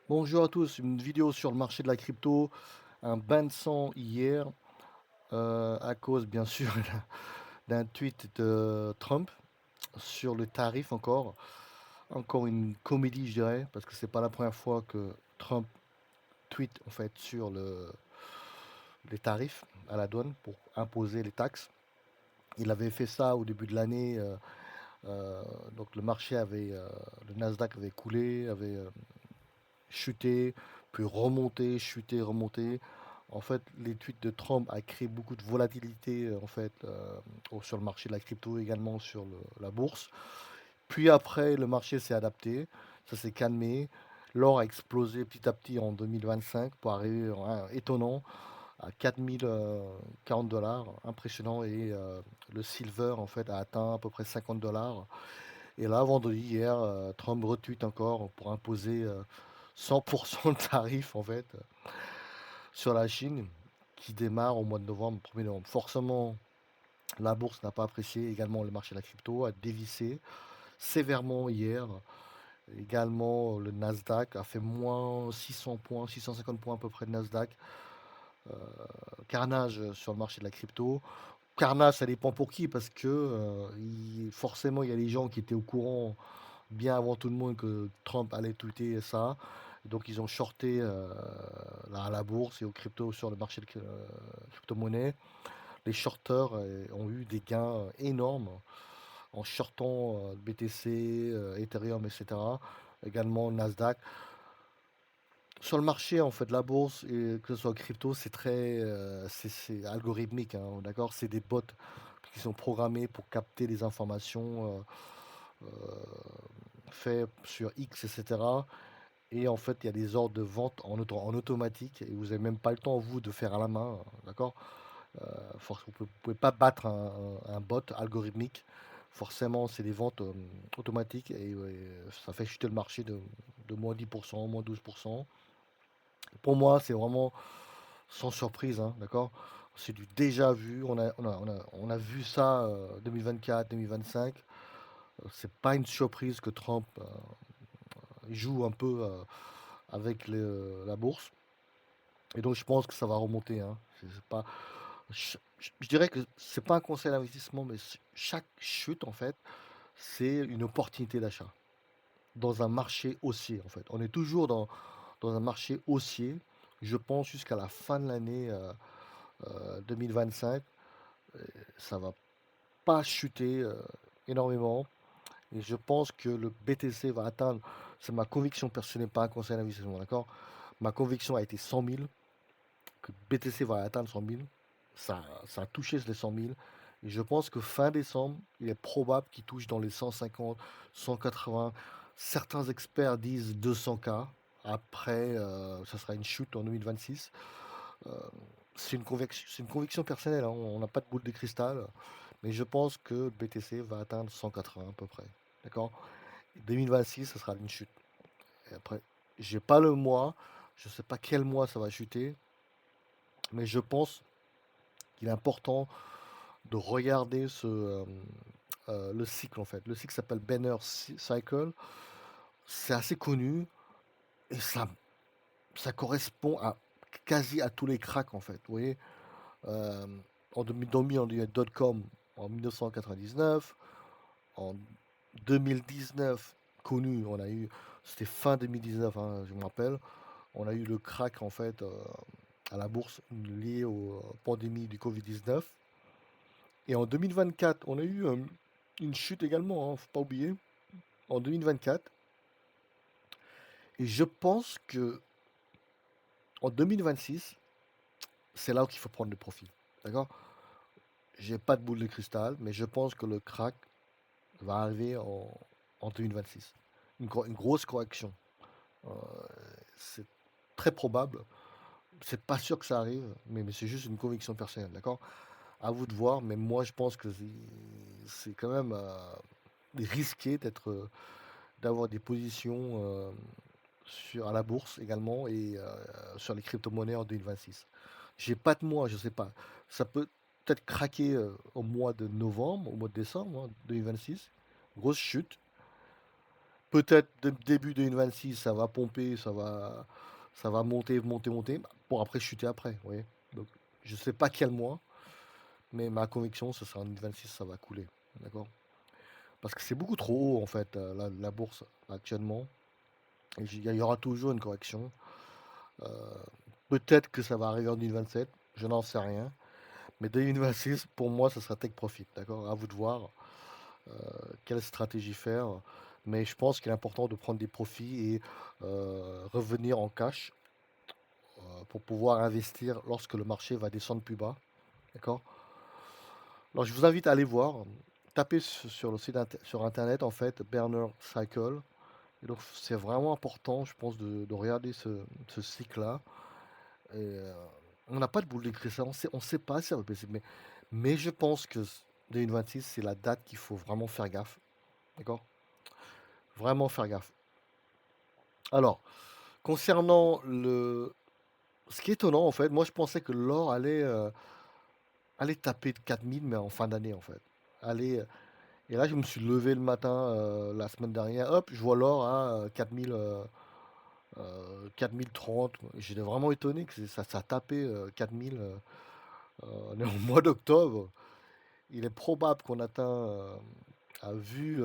Bonjour à tous, une vidéo sur le marché de la crypto, un bain de sang hier, à cause bien sûr d'un tweet de Trump sur le tarif encore. Encore une comédie, je dirais, parce que c'est pas la première fois que Trump tweet en fait sur les tarifs à la douane pour imposer les taxes. Il avait fait ça au début de l'année, donc le marché avait, le Nasdaq avait coulé, avait chuté, puis remonter, chuter, remonter. En fait, les tweets de Trump a créé beaucoup de volatilité en fait sur le marché de la crypto, également sur la bourse. Puis après, le marché s'est adapté, ça s'est calmé. L'or a explosé petit à petit en 2025 pour arriver, étonnant, à 4040 dollars, impressionnant. Et le silver en fait a atteint à peu près 50 dollars. Et là, vendredi, hier, Trump retweet encore pour imposer 100% de tarif en fait sur la Chine qui démarre au mois de novembre, 1er novembre. Forcément, la bourse n'a pas apprécié, également le marché de la crypto a dévissé sévèrement hier. Également, le Nasdaq a fait moins 600 points, 650 points à peu près de Nasdaq. Euh, Carnage sur le marché de la crypto. Carnage, ça dépend pour qui, parce que forcément, il y a des gens qui étaient au courant bien avant tout le monde que Trump allait tweeter ça. Donc ils ont shorté à la bourse et aux crypto sur le marché de crypto-monnaie. Les shorters ont eu des gains énormes en shortant BTC, Ethereum, etc. Également Nasdaq. Sur le marché, en fait, de la bourse, et que ce soit crypto, c'est très c'est algorithmique, hein, d'accord? C'est des bots qui sont programmés pour capter des informations faites sur X, etc. Et en fait, il y a des ordres de vente en automatique et vous n'avez même pas le temps, vous, de faire à la main, d'accord? Vous ne pouvez pas battre un bot algorithmique. Forcément, c'est des ventes automatiques et ouais, ça fait chuter le marché de moins 10%, moins 12%. Pour moi, c'est vraiment sans surprise, hein, d'accord? C'est du déjà vu. On a vu ça 2024, 2025. C'est pas une surprise que Trump joue un peu avec la bourse. Et donc, je pense que ça va remonter, hein. C'est pas, je dirais que c'est pas un conseil d'investissement, mais chaque chute, en fait, c'est une opportunité d'achat dans un marché haussier, en fait. On est toujours dans un marché haussier, je pense, jusqu'à la fin de l'année 2025. Ça va pas chuter énormément. Et je pense que le BTC va atteindre, c'est ma conviction personnelle, pas un conseil d'investissement, d'accord? Ma conviction a été 100 000, que BTC va atteindre 100 000. Ça a touché les 100 000. Et je pense que fin décembre, il est probable qu'il touche dans les 150, 180. Certains experts disent 200K. Après, ça sera une chute en 2026. Euh, c'est une conviction personnelle, hein. On n'a pas de boule de cristal. Mais je pense que BTC va atteindre 180 à peu près. D'accord? 2026, ça sera une chute. Et après, j'ai pas le mois. Je sais pas quel mois ça va chuter. Mais je pense qu'il est important de regarder le cycle en fait. Le cycle s'appelle Banner Cycle. C'est assez connu et ça correspond à quasi à tous les cracks en fait. Vous voyez, euh, en 2000, on a eu .com en 1999, en 2019 connu, c'était fin 2019, hein, je me rappelle, on a eu le crack en fait à la bourse lié aux pandémies du Covid-19. Et en 2024, on a eu une chute également, hein, faut pas oublier, en 2024. Et je pense que en 2026, c'est là qu'il faut prendre le profit. D'accord? J'ai pas de boule de cristal, mais je pense que le crack va arriver en 2026. Une grosse correction. Euh, c'est très probable. C'est pas sûr que ça arrive, mais c'est juste une conviction personnelle. D'accord? À vous de voir, mais moi je pense que c'est quand même risqué d'avoir des positions à la bourse également et sur les crypto-monnaies en 2026. J'ai pas de mois, je sais pas. Ça peut peut-être craquer au mois de novembre, au mois de décembre, hein, 2026. Grosse chute. Peut-être début 2026, ça va pomper, ça va monter, monter, monter, pour après chuter après, vous voyez? Donc je sais pas quel mois, mais ma conviction, ce sera en 2026, ça va couler, d'accord? Parce que c'est beaucoup trop haut en fait, la bourse actuellement et il y aura toujours une correction. Heu, peut-être que ça va arriver en 2027, je n'en sais rien, mais 2026, pour moi, ça sera take profit, d'accord? À vous de voir, heu, quelle stratégie faire, mais je pense qu'il est important de prendre des profits et revenir en cash, pour pouvoir investir lorsque le marché va descendre plus bas, d'accord? Alors je vous invite à aller voir, taper sur le site sur internet en fait, Berner Cycle. Et donc c'est vraiment important, je pense, de regarder ce cycle-là. Et on n'a pas de boule de cristal, on sait pas si ça va baisser, mais je pense que 2026, c'est la date qu'il faut vraiment faire gaffe, d'accord? Vraiment faire gaffe. Alors, concernant ce qui est étonnant, en fait, moi je pensais que l'or allait taper de 4000, mais en fin d'année, en fait. Allez, et là, je me suis levé le matin, la semaine dernière, hop, je vois l'or à 4000, 4030. J'étais vraiment étonné que ça tapait 4000. On est au mois d'octobre. Il est probable qu'on atteint, vu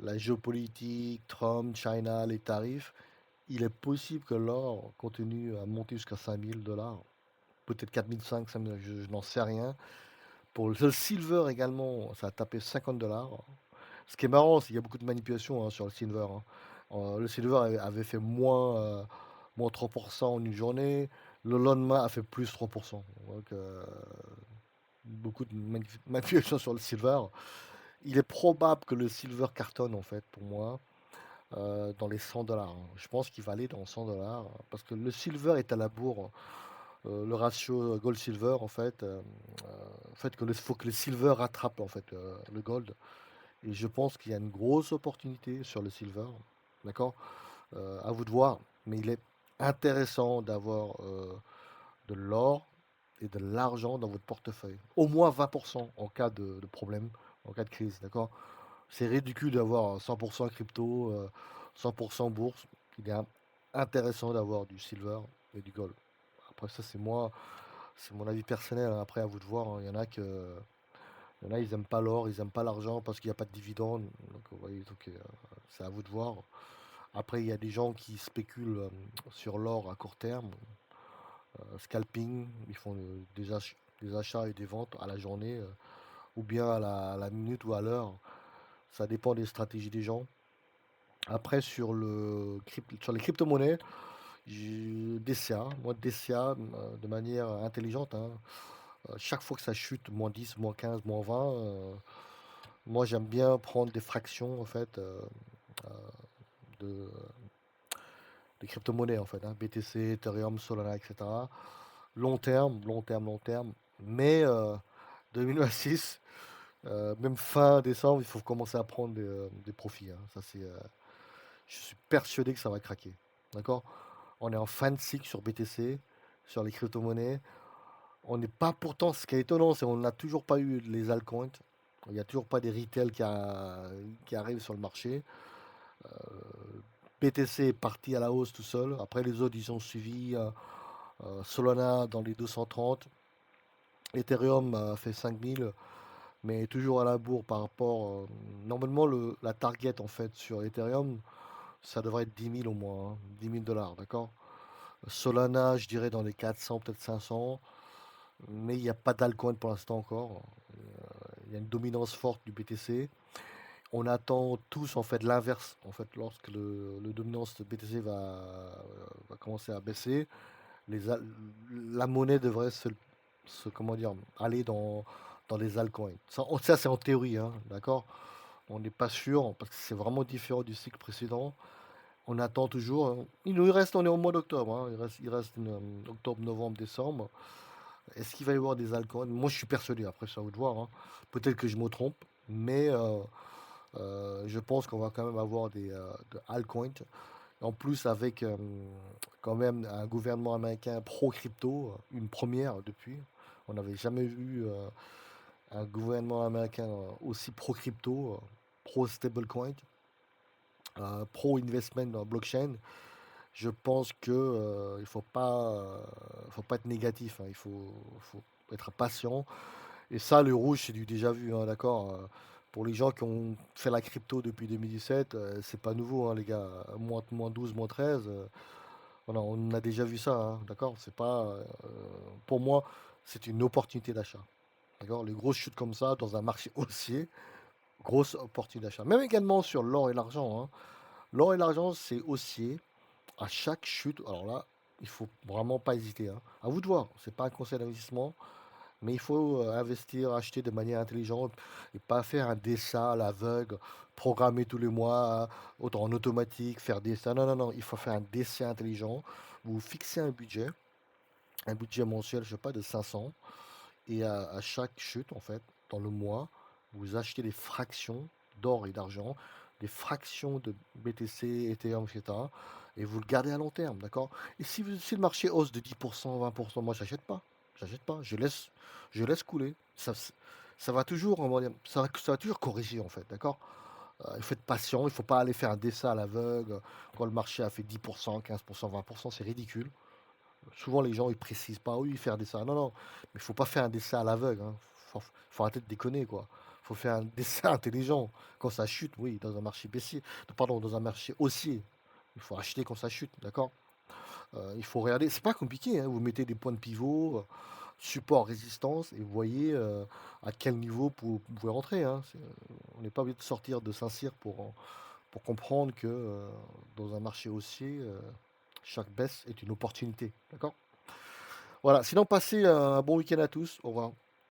la géopolitique, Trump, China, les tarifs, il est possible que l'or continue à monter jusqu'à 5000 $. Peut-être 4005, 5000, je n'en sais rien. Pour le silver également, ça a tapé 50 $. Ce qui est marrant, c'est qu'il y a beaucoup de manipulation sur le silver, hein. Le silver avait fait moins 3% en une journée. Le lendemain a fait plus 3%. Donc, beaucoup de manipulation sur le silver. Il est probable que le silver cartonne, en fait, pour moi, dans les 100 $, hein. Je pense qu'il va aller dans 100 $ parce que le silver est à la bourre. Le ratio gold-silver, en fait que faut que le silver rattrape, en fait, le gold. Et je pense qu'il y a une grosse opportunité sur le silver, d'accord? À vous de voir, mais il est intéressant d'avoir de l'or et de l'argent dans votre portefeuille. Au moins 20% en cas de problème, en cas de crise, d'accord? C'est ridicule d'avoir 100% crypto, 100% bourse. Il est intéressant d'avoir du silver et du gold. Après ça, c'est mon avis personnel, hein. Après, à vous de voir, hein. Il y en a, ils aiment pas l'or, ils aiment pas l'argent parce qu'il n'y a pas de dividende. Donc, vous voyez, donc, c'est à vous de voir. Après, il y a des gens qui spéculent sur l'or à court terme, scalping, ils font des achats et des ventes à la journée, ou bien à la minute ou à l'heure. Ça dépend des stratégies des gens. Après, sur les crypto-monnaies, DCA, moi DCA, de manière intelligente, hein. Chaque fois que ça chute, -10, -15, -20, moi j'aime bien prendre des fractions en fait, euh, de, des crypto-monnaies en fait, hein, BTC, Ethereum, Solana, etc. Long terme, long terme, long terme. Mais 2026, même fin décembre, il faut commencer à prendre des profits, hein. Je suis persuadé que ça va craquer. D'accord? On est en fin de cycle sur BTC, sur les crypto-monnaies. On n'est pas pourtant, ce qui est étonnant, c'est qu'on n'a toujours pas eu les altcoins. Il n'y a toujours pas des retail qui arrivent sur le marché. BTC est parti à la hausse tout seul. Après, les autres, ils ont suivi. Solana dans les 230. Ethereum a fait 5000, mais toujours à la bourre par rapport. Normalement, la target en fait sur Ethereum, ça devrait être 10 000 au moins, hein, 10 000 $, d'accord? Solana, je dirais dans les 400, peut-être 500, mais il n'y a pas d'altcoin pour l'instant encore. Il y a une dominance forte du BTC. On attend tous en fait l'inverse. En fait, lorsque le dominance de BTC va commencer à baisser, les, al- la monnaie devrait comment dire, aller dans les altcoins. Ça, c'est en théorie, hein, d'accord? On n'est pas sûr parce que c'est vraiment différent du cycle précédent. On attend toujours, hein. Il nous reste, on est au mois d'octobre, hein. Il reste octobre, novembre, décembre. Est-ce qu'il va y avoir des altcoins? Moi, je suis persuadé. Après, c'est à vous de voir, hein. Peut-être que je me trompe, mais je pense qu'on va quand même avoir des altcoins. En plus, avec quand même un gouvernement américain pro-crypto, une première depuis. On n'avait jamais vu un gouvernement américain aussi pro-crypto, pro-stablecoin. pro investment dans blockchain, je pense que, il faut pas être négatif, hein. Il faut être patient et ça, le rouge, c'est du déjà vu, hein, d'accord? Pour les gens qui ont fait la crypto depuis 2017, c'est pas nouveau, hein, les gars. Moins 12, -13, voilà, on a déjà vu ça, hein, d'accord? C'est pas, pour moi, c'est une opportunité d'achat, d'accord? Les grosses chutes comme ça dans un marché haussier, grosse opportunité d'achat. Même également sur l'or et l'argent, hein. L'or et l'argent, c'est haussier. À chaque chute, alors là, il faut vraiment pas hésiter, hein. À vous de voir, c'est pas un conseil d'investissement, mais il faut, investir, acheter de manière intelligente et pas faire un dessin à l'aveugle, programmer tous les mois, autant en automatique, faire des ça. Non, non, non, il faut faire un dessin intelligent. Vous fixez un budget mensuel, je sais pas, de 500 et à chaque chute, en fait, dans le mois, vous achetez des fractions d'or et d'argent, des fractions de BTC, Ethereum, et cetera et vous le gardez à long terme, d'accord? Et si le marché hausse de 10 20, moi j'achète pas. J'achète pas, je laisse couler. Ça va toujours, on va dire, ça va toujours corriger, en fait, d'accord? Il faut être patient, il faut pas aller faire un dessin à l'aveugle, quand le marché a fait 10 15 20, c'est ridicule. Souvent, les gens, ils précisent pas: «Oui, faire des dessins». Non, non, mais il faut pas faire un dessin à l'aveugle, hein. Faut arrêter de déconner, quoi. Faut faire un dessin intelligent. Quand ça chute, oui, dans un marché baissier, pardon, dans un marché haussier, il faut acheter quand ça chute, d'accord? Il faut regarder, c'est pas compliqué, hein. Vous mettez des points de pivot, support, résistance et vous voyez, à quel niveau vous pouvez rentrer, hein. On n'est pas obligé de sortir de Saint-Cyr pour comprendre que, dans un marché haussier, chaque baisse est une opportunité, d'accord? Voilà, sinon passez un bon week-end à tous. Au revoir.